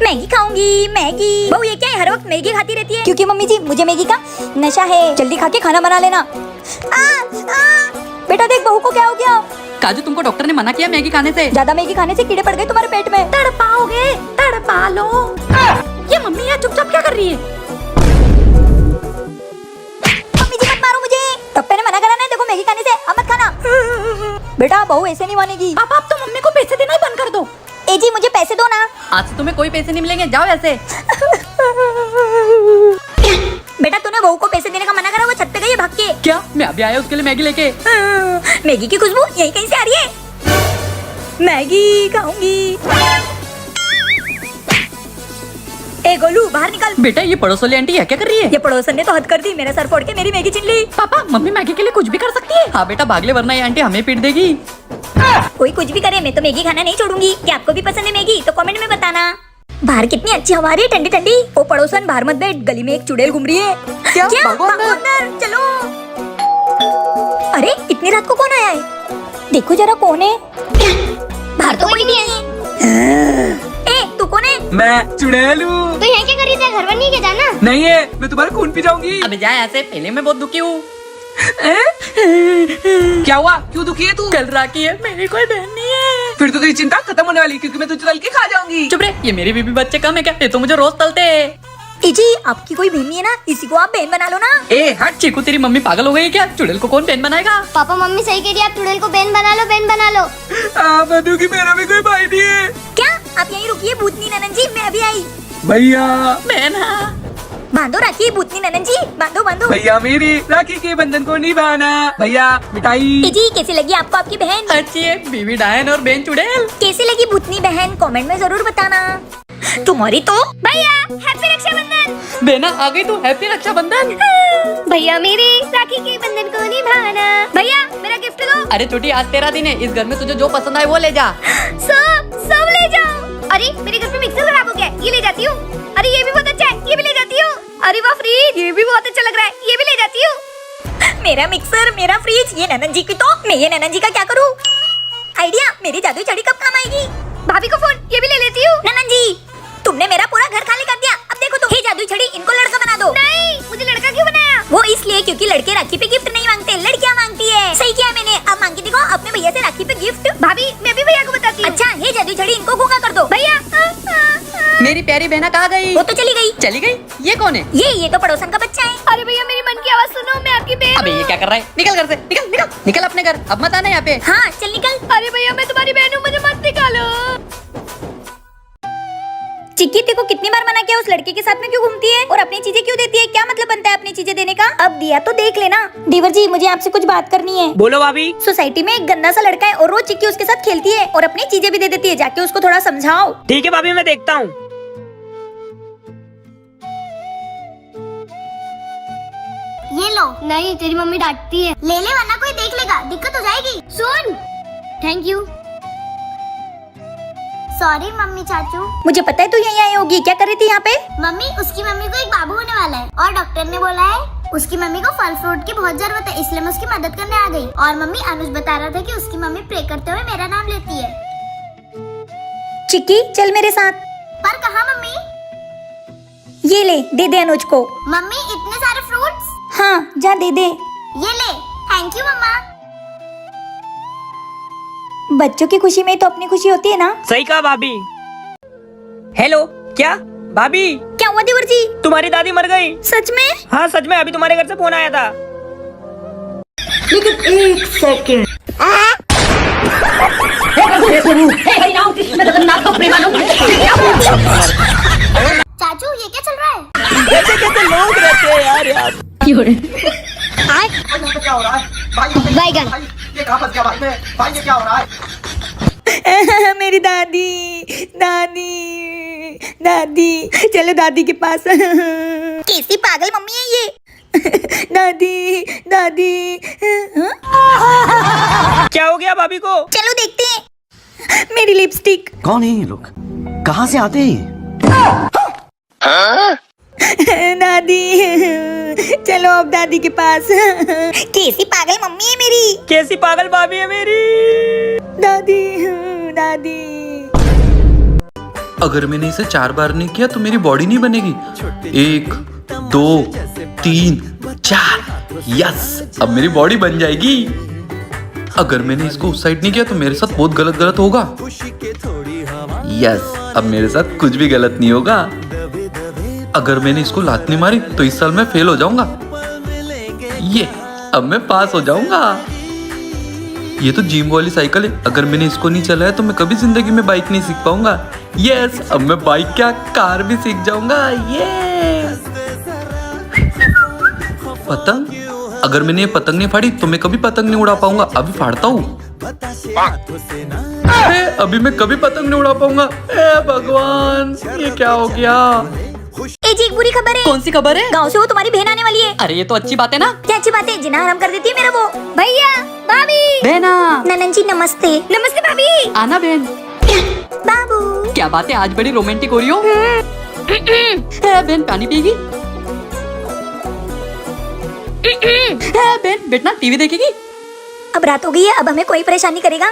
Maggi खाऊंगी Maggi. बहू ये क्या है, हर वक्त मैगी खाती रहती है? क्योंकि मम्मी जी मुझे मैगी का नशा है। जल्दी खा के खाना बना लेना। बेटा देख बहू को क्या हो गया। काजू तुमको डॉक्टर ने मना किया मैगी खाने से। ज्यादा मैगी खाने से कीड़े पड़ गए तुम्हारे पेट में। तड़पाओगे, तड़पा लो। ये मम्मी यहाँ चुपचाप क्या कर रही है? मम्मी जी मत मारो मुझे, डॉक्टर ने मना करा ना, देखो मैगी खाने से अब मत खाना। बेटा बहू ऐसे नहीं मानेगी। पापा अब तो मम्मी को पैसे देना ही बंद कर दो। ए जी मुझे पैसे दो ना। आज से तुम्हें कोई पैसे नहीं मिलेंगे, जाओ ऐसे। बेटा तूने बहू को पैसे देने का मना करा, वो छत पे गई है भाग के। क्या? मैं अभी आया उसके लिए मैगी लेके। मैगी की खुशबू यही कहीं से आ रही है। मैगी खाऊंगी। ए गोलू बाहर निकल। बेटा ये पड़ोस वाली आंटी क्या कर रही है? ये पड़ोसन ने तो हद कर दी, मेरा सर फोड़ के मेरी मैगी छीन ली। पापा मम्मी मैगी के लिए कुछ भी कर सकती है। हाँ बेटा भाग ले वरना ये आंटी हमें पीट देगी। कोई कुछ भी करे मैं तो मैगी खाना नहीं छोड़ूंगी। क्या आपको भी पसंद है मैगी तो कमेंट में बताना। बाहर कितनी अच्छी हवा आ रही है, ठंडी ठंडी। ओ पड़ोसन बाहर मत बैठ, गली में एक चुड़ैल घूम रही है। क्या? भागो अंदर, चलो। अरे इतनी रात को कौन आया है? देखो जरा कौन है। बाहर तो कोई नहीं है। ए तू कौन है? मैं चुड़ैल हूँ। तो यहाँ क्या कर रही थी? घर वर नहीं के जाना। नहीं है, मैं तुम्हारा खून पी जाऊंगी। अबे जा ऐसे, पहले मैं बहुत दुखी हूँ। क्या हुआ? क्यों दुखी है तू? कल राखी है, मेरी कोई बहन नहीं है। फिर तो तेरी चिंता खत्म होने वाली, क्योंकि मैं तुझे तल के खा जाऊंगी। चुप रे, ये मेरी बीबी बच्चे कम है क्या? ये तो मुझे रोज तलते हैं। ए जी आपकी कोई बहन नहीं है ना, इसी को आप बहन बना लो ना। ए हट। चीकू तेरी मम्मी पागल हो गई क्या? चुड़ैल को कौन बहन बनाएगा? पापा मम्मी सही कह रही है, आप चुड़ैल को बहन बना लो, बहन बना लो। मधु की मेरा भी कोई भाई नहीं है। क्या आप यहीं रुकिए भूतनी ननन जी, मैं अभी आई। भैया बहना बांधो राखी भूतनी ननन जी, बांधो बांधो। भैया मेरी राखी के बंधन को निभाना। भैया मिठाई। ए जी कैसी लगी आपको आपकी बहन? अच्छी है, बीवी डायन और बहन चुड़ैल। कैसी लगी भूतनी बहन कमेंट में जरूर बताना। तुम्हारी तो भैया हैप्पी रक्षाबंधन। बहना आ गई तू, हैप्पी रक्षाबंधन। भैया मेरे राखी के बंधन को निभाना। भैया मेरा गिफ्ट दो। अरे छोटी आज तेरा दिन है, इस घर में तुझे जो पसंद आए वो ले जा। सब ले जाओ। अरे मेरे घर पे मिक्सर खराब हो गया, ये ले जाती हूँ। अरे ये भी बहुत अच्छा है, ये भी ले जाती हूँ। अरे वाह फ्रिज, ये भी बहुत अच्छा लग रहा है, ये भी ले जाती हूँ। मेरा मिक्सर मेरा फ्रिज, ये ननन जी की तो मैं ये ननन जी का क्या करूँ? आइडिया, मेरी जादुई छड़ी कब काम आएगी? भाभी को फोन, ये भी ले लेती हूँ। ननन जी तुमने मेरा पूरा घर खाली कर दिया, अब देखो तुम। हे जादुई छड़ी इनको लड़का बना दो। नहीं, मुझे लड़का क्यों बनाया? वो इसलिए क्योंकि लड़के राखी पे गिफ्ट नहीं मांगते, लड़कियां मांगती है। सही किया मैंने, अब मांग के दिखाओ अपने भैया से राखी पे गिफ्ट। भाभी मैं भी भैया को बताती हूँ। अच्छा हे जादुई छड़ी इनको गूंगा कर दो। भैया मेरी प्यारी बहना कहाँ गई? वो तो चली गई। चली गई? ये कौन है? ये तो पड़ोसन का बच्चा है। अरे भैया मेरी मन की आवाज सुनो, मैं आपकी बहन अबे ये क्या कर रहा है? निकल घर से, निकल निकल निकल अपने घर, अब मत आना यहाँ पे। हाँ चल निकल। अरे भैया मैं तुम्हारी बहन हूँ, मुझे मत निकालो। चिक्की तेको कितनी बार मना किया, उस लड़के के साथ में क्यों घूमती है और अपनी चीजें क्यों देती है? क्या मतलब बनता है अपनी चीजें देने का? अब दिया तो देख लेना। देवर जी मुझे आपसे कुछ बात करनी है। बोलो भाभी। सोसाइटी में एक गंदा सा लड़का है और रोज चिक्की उसके साथ खेलती है और अपनी चीजें भी दे देती है, जाके उसको थोड़ा समझाओ। ठीक है भाभी, मैं देखता हूँ। ये लो। नहीं तेरी मम्मी डांटती है। ले ले वरना कोई देख लेगा, दिक्कत हो जाएगी। सुन। Thank you. सॉरी मम्मी चाचू। मुझे पता है तू यहीं आई होगी, क्या कर रही थी यहाँ पे? मम्मी उसकी मम्मी को एक बाबू होने वाला है और डॉक्टर ने बोला है उसकी मम्मी को फल फ्रूट की बहुत जरूरत है, इसलिए मैं उसकी मदद करने आ गई। और मम्मी अनुज बता रहा था कि उसकी मम्मी प्रे करते हुए मेरा नाम लेती है। चिक्की चल मेरे साथ। पर कहाँ मम्मी? ये ले दे दे अनुज को। मम्मी इतने सारे फ्रूट्स। हाँ जा दे दे। ये ले। थैंक यू मम्मा। बच्चों की खुशी में तो अपनी खुशी होती है ना। सही कहा भाभी। हेलो क्या भाभी? क्या हुआ देवर जी? तुम्हारी दादी मर गई। सच में? हाँ सच में, अभी तुम्हारे घर से फोन आया था। लेकिन एक सेकंड। चाचू ये क्या चल रहा है? कैसे कैसे लोग रहते हैं यार यार। क्या हो रहा है भाई? बैगन। भाई ये कहाँ फंस गया भाई में? भाई ये क्या हो रहा है? मेरी दादी दादी दादी, चलो दादी के पास। कैसी पागल मम्मी है ये। दादी दादी। क्या हो गया भाभी को? चलो देखते हैं। मेरी लिपस्टिक। कौन है ये लोग? कहाँ से आते हैं? दादी चलो अब दादी के पास। कैसी पागल मम्मी है मेरी। कैसी पागल भाभी है मेरी। दादी दादी। अगर मैंने इसे 4 बार नहीं किया तो मेरी बॉडी नहीं बनेगी। 1 2 3 4 यस, अब मेरी बॉडी बन जाएगी। अगर मैंने इसको उस साइड नहीं किया तो मेरे साथ बहुत गलत होगा। यस, अब मेरे साथ कुछ भी गलत नहीं होगा। अगर मैंने इसको लात नहीं मारी तो इस साल मैं फेल हो जाऊंगा। ये अब मैं पास हो जाऊंगा। ये तो जिम वाली साइकिल है, अगर मैंने इसको नहीं चलाया तो मैं कभी जिंदगी में बाइक नहीं सीख पाऊंगा। यस, अब मैं बाइक क्या कार भी सीख जाऊंगा। ये पतंग, अगर मैंने ये पतंग नहीं फाड़ी तो मैं कभी पतंग नहीं उड़ा पाऊंगा। अभी फाड़ता हूँ। अभी मैं कभी पतंग नहीं उड़ा पाऊंगा। भगवान, ये क्या हो गया? ए जी, एक बुरी खबर है। कौन सी खबर है? गांव से वो तुम्हारी बहन आने वाली है। अरे ये तो अच्छी बात है ना। क्या अच्छी बात है? जिना हराम कर देती है मेरा वो। भैया, भाभी, बहना, ननन जी नमस्ते। नमस्ते भाभी। आना बहन। बाबू, क्या बात है, आज बड़ी रोमांटिक हो रही हो। बहन पानी पिएगी? बहन बैठना, टीवी देखेगी? अब रात हो गई है, अब हमें कोई परेशानी करेगा?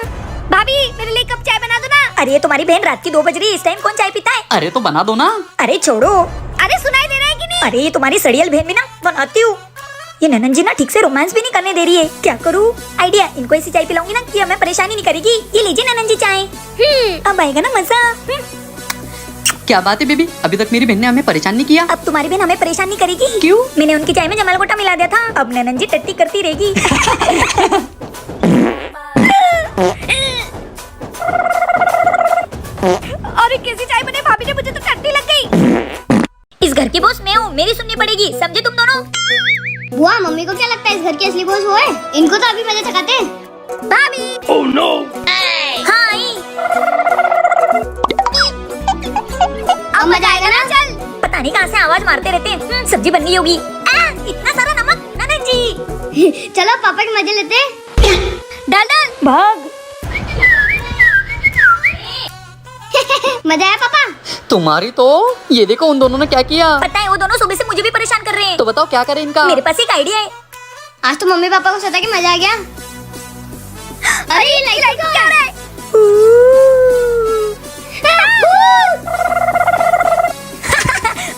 भाभी, मेरे लिए कप चाय बना दो ना। अरे तुम्हारी बहन रात की 2 बज रही है, इस टाइम कौन चाय पीता है? अरे तो बना दो ना। अरे छोड़ो। अरे सुनाई दे रहा है कि नहीं? अरे ये तुम्हारी सड़ियल बहन भी ना बनाती हूँ। ये ननन जी ना ठीक से रोमांस भी नहीं करने दे रही है। क्या करूँ? आइडिया, इनको ऐसी चाय पिलाऊंगी ना कि हमें परेशानी नहीं करेगी। ये लीजिए ननन जी चाय। अब आएगा ना मजा। क्या बात है बेबी, अभी तक मेरी बहन ने हमें परेशान नहीं किया। अब तुम्हारी बहन हमें परेशान नहीं करेगी। क्यों? मैंने उनकी चाय में जमाल गोटा मिला दिया था। अब ननन जी टट्टी करती रहेगी। अरे कैसी चाय बने भाभी ने, मुझे तो टट्टी लग गई। इस घर की बॉस मैं हूँ, मेरी सुननी पड़ेगी, समझे तुम दोनों? बुआ, मम्मी को क्या लगता है इस घर की असली बॉस वो है? इनको तो अभी मजे चकाते हैं। भाभी। Oh no. हाँ आई। अब मजा आएगा ना? चल। पता नहीं कहाँ से आवाज मारते रहते हैं। सब्जी बन गई होगी। इतना सारा नमक ननन जी। चलो पापा के मजे लेते हैं। डाल डाल। भाग। मजा आया पापा? तुम्हारी तो, ये देखो उन दोनों ने क्या किया। पता है वो दोनों सुबह से मुझे भी परेशान कर रहे हैं। तो बताओ क्या करें इनका। मेरे पास एक आइडिया है। आज तो मम्मी पापा को सोचा कि मजा आ गया। अरे ये लाइट क्या हो रहा है?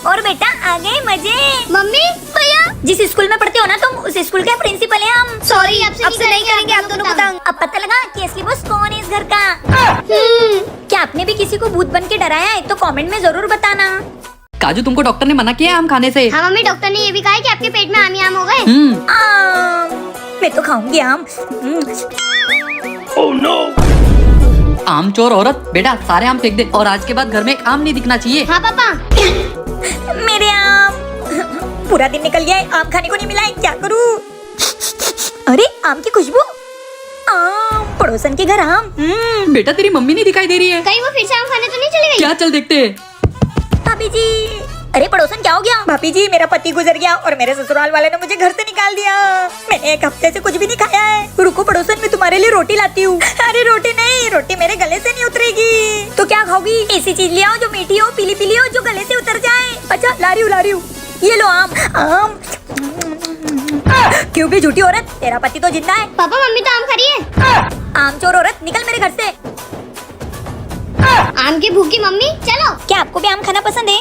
और बेटा आ गए मजे। मम्मी, भैया, जिस स्कूल में पढ़ते हो ना तुम, उस स्कूल के प्रिंसिपल हैं हम। सॉरी, आपसे नहीं करेंगे आप दोनों को तंग। अब पता लगा कि असली बॉस कौन है इस घर का। क्या आपने भी किसी को भूत बन के डराया है? तो कमेंट में जरूर बताना। काजू, तुमको डॉक्टर ने मना किया आम खाने से। हाँ मम्मी, डॉक्टर ने ये भी कहा है कि आपके पेट में आम ही आम हो गए। आम, मैं तो खाऊंगी आम। Oh no. आम चोर औरत, बेटा सारे आम फेंक दे और आज के बाद घर में एक आम नहीं दिखना चाहिए। हाँ पापा। मेरे आम। पूरा दिन निकल गया है, आम खाने को नहीं मिला है, क्या करूँ? अरे आम की खुशबू। आम, पड़ोसन के घर आम। बेटा तेरी मम्मी नहीं दिखाई दे रही है। कहीं वो फिर से आम खाने तो नहीं चली गई? क्या, चल देखते। भाभी जी। अरे पड़ोसन क्या हो गया? भाभी जी, मेरा पति गुजर गया और मेरे ससुराल वाले ने मुझे घर से निकाल दिया। मैंने 1 हफ्ते से कुछ भी नहीं खाया है। रुको पड़ोसन, मैं तुम्हारे लिए रोटी लाती हूँ। अरे रोटी नहीं, रोटी मेरे गले से नहीं उतरेगी। तो क्या खाओगी? ऐसी चीज ले आओ जो मीठी हो, पीली पीली हो, जो गले से उतर जाए। अच्छा ला रही हूँ। ये लो आम। आम। क्यों भी झूठी औरत, तेरा पति तो जिंदा है। पापा, मम्मी तो आम खा रही है। आम चोर औरत, निकल मेरे घर से। आम की भूखी मम्मी, चलो। क्या आपको भी आम खाना पसंद है?